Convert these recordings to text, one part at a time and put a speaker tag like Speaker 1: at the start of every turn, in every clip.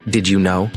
Speaker 1: Did you know?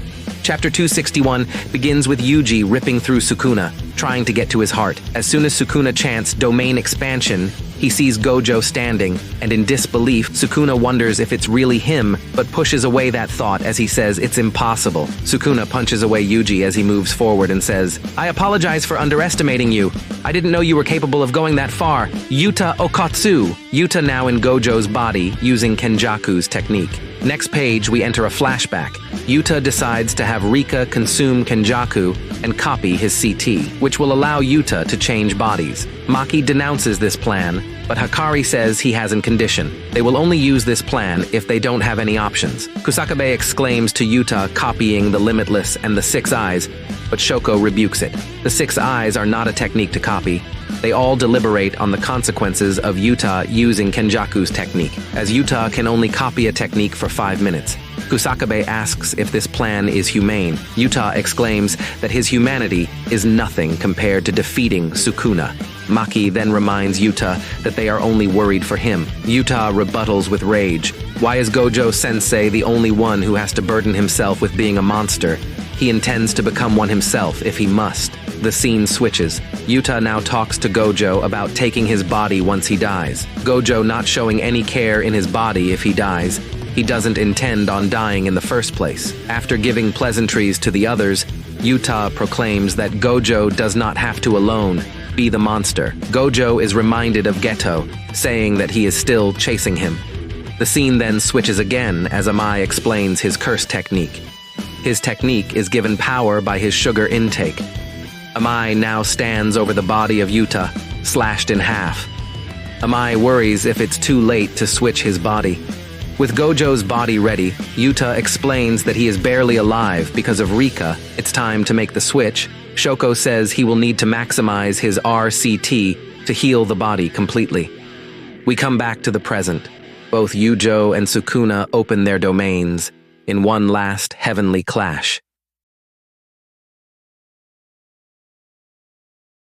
Speaker 1: Chapter 261 begins with Yuji ripping through Sukuna, trying to get to his heart. As soon as Sukuna chants domain expansion, he sees Gojo standing, and in disbelief, Sukuna wonders if it's really him, but pushes away that thought as he says it's impossible. Sukuna punches away Yuji as he moves forward and says, "I apologize for underestimating you. I didn't know you were capable of going that far. Yuta Okatsu." Yuta now in Gojo's body, using Kenjaku's technique. Next page, we enter a flashback. Yuta decides to have Rika consume Kenjaku and copy his CT, which will allow Yuta to change bodies. Maki denounces this plan, but Hakari says he has a condition. They will only use this plan if they don't have any options. Kusakabe exclaims to Yuta copying the Limitless and the Six Eyes, but Shoko rebukes it. The Six Eyes are not a technique to copy. They all deliberate on the consequences of Yuta using Kenjaku's technique, as Yuta can only copy a technique for 5 minutes. Kusakabe asks if this plan is humane. Yuta exclaims that his humanity is nothing compared to defeating Sukuna. Maki then reminds Yuta that they are only worried for him. Yuta rebuttals with rage. Why is Gojo-sensei the only one who has to burden himself with being a monster? He intends to become one himself if he must. The scene switches. Yuta now talks to Gojo about taking his body once he dies. Gojo not showing any care in his body if he dies. He doesn't intend on dying in the first place. After giving pleasantries to the others, Yuta proclaims that Gojo does not have to alone be the monster. Gojo is reminded of Geto, saying that he is still chasing him. The scene then switches again as Amai explains his curse technique. His technique is given power by his sugar intake. Amai now stands over the body of Yuta, slashed in half. Amai worries if it's too late to switch his body. With Gojo's body ready, Yuta explains that he is barely alive because of Rika. It's time to make the switch. Shoko says he will need to maximize his RCT to heal the body completely. We come back to the present. Both Yujo and Sukuna open their domains in one last heavenly clash.